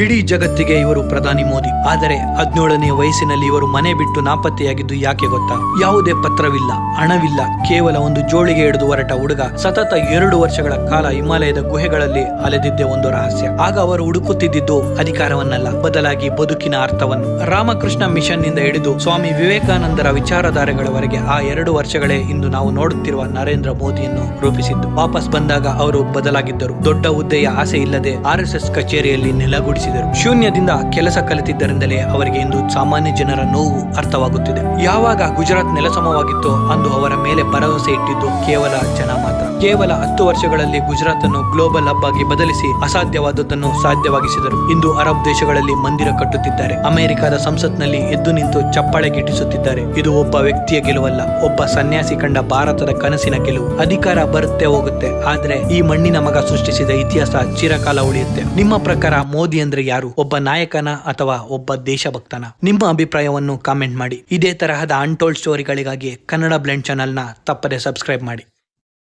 ಇಡೀ ಜಗತ್ತಿಗೆ ಇವರು ಪ್ರಧಾನಿ ಮೋದಿ. ಆದರೆ 17ನೇ ವಯಸ್ಸಿನಲ್ಲಿ ಇವರು ಮನೆ ಬಿಟ್ಟು ನಾಪತ್ತೆಯಾಗಿದ್ದು ಯಾಕೆ ಗೊತ್ತಾ? ಯಾವುದೇ ಪತ್ರವಿಲ್ಲ, ಹಣವಿಲ್ಲ, ಕೇವಲ ಒಂದು ಜೋಳಿಗೆ ಹಿಡಿದು ಹೊರಟ ಹುಡುಗ ಸತತ 2 ವರ್ಷಗಳ ಕಾಲ ಹಿಮಾಲಯದ ಗುಹೆಗಳಲ್ಲಿ ಅಲೆದಿದ್ದೇ ಒಂದು ರಹಸ್ಯ. ಆಗ ಅವರು ಹುಡುಕುತ್ತಿದ್ದು ಅಧಿಕಾರವನ್ನಲ್ಲ, ಬದಲಾಗಿ ಬದುಕಿನ ಅರ್ಥವನ್ನು. ರಾಮಕೃಷ್ಣ ಮಿಷನ್ ನಿಂದ ಹಿಡಿದು ಸ್ವಾಮಿ ವಿವೇಕಾನಂದರ ವಿಚಾರಧಾರೆಗಳವರೆಗೆ ಆ 2 ವರ್ಷಗಳೇ ಇಂದು ನಾವು ನೋಡುತ್ತಿರುವ ನರೇಂದ್ರ ಮೋದಿಯನ್ನು ರೂಪಿಸಿದ್ದು. ವಾಪಸ್ ಬಂದಾಗ ಅವರು ಬದಲಾಗಿದ್ದರು. ದೊಡ್ಡ ಹುದ್ದೆಯ ಆಸೆ ಇಲ್ಲದೆ RSS ಕಚೇರಿಯಲ್ಲಿ ನೆಲೆಗೂಡಿಸಿದರು. ಶೂನ್ಯದಿಂದ ಕೆಲಸ ಕಲಿತಿದ್ದರಿಂದಲೇ ಅವರಿಗೆ ಇಂದು ಸಾಮಾನ್ಯ ಜನರ ನೋವು ಅರ್ಥವಾಗುತ್ತಿದೆ. ಯಾವಾಗ ಗುಜರಾತ್ ನೆಲಸಮವಾಗಿತ್ತೋ ಅಂದು ಅವರ ಮೇಲೆ ಭರವಸೆ ಇಟ್ಟಿದ್ದು ಕೇವಲ ಜನ ಮಾತ್ರ. ಕೇವಲ 10 ವರ್ಷಗಳಲ್ಲಿ ಗುಜರಾತ್ ಅನ್ನು ಗ್ಲೋಬಲ್ ಹಬ್ ಆಗಿ ಬದಲಿಸಿ ಅಸಾಧ್ಯವಾದದ್ದನ್ನು ಸಾಧ್ಯವಾಗಿಸಿದರು. ಇಂದು ಅರಬ್ ದೇಶಗಳಲ್ಲಿ ಮಂದಿರ ಕಟ್ಟುತ್ತಿದ್ದಾರೆ. ಅಮೆರಿಕದ ಸಂಸತ್ನಲ್ಲಿ ಎದ್ದು ನಿಂತು ಚಪ್ಪಾಳೆ ಗಿಟ್ಟಿಸುತ್ತಿದ್ದಾರೆ. ಇದು ಒಬ್ಬ ವ್ಯಕ್ತಿಯ ಗೆಲುವಲ್ಲ, ಒಬ್ಬ ಸನ್ಯಾಸಿ ಕಂಡ ಭಾರತದ ಕನಸಿನ ಗೆಲುವು. ಅಧಿಕಾರ ಬರುತ್ತೆ ಹೋಗುತ್ತೆ, ಆದ್ರೆ ಈ ಮಣ್ಣಿನ ಮಗ ಸೃಷ್ಟಿಸಿದ ಇತಿಹಾಸ ಚಿರಕಾಲ ಉಳಿಯುತ್ತೆ. ನಿಮ್ಮ ಪ್ರಕಾರ ಮೋದಿ ಅಂದ್ರೆ ಯಾರು? ಒಬ್ಬ ನಾಯಕನ ಅಥವಾ ಒಬ್ಬ ದೇಶಭಕ್ತನ? ನಿಮ್ಮ ಅಭಿಪ್ರಾಯವನ್ನು ಕಾಮೆಂಟ್ ಮಾಡಿ. ಇದೇ ತರಹದ ಅನ್ಟೋಲ್ಡ್ ಸ್ಟೋರಿಗಳಿಗಾಗಿ ಕನ್ನಡ ಬ್ಲೆಂಡ್ ಚಾನೆಲ್ನ ತಪ್ಪದೆ ಸಬ್ಸ್ಕ್ರೈಬ್ ಮಾಡಿ.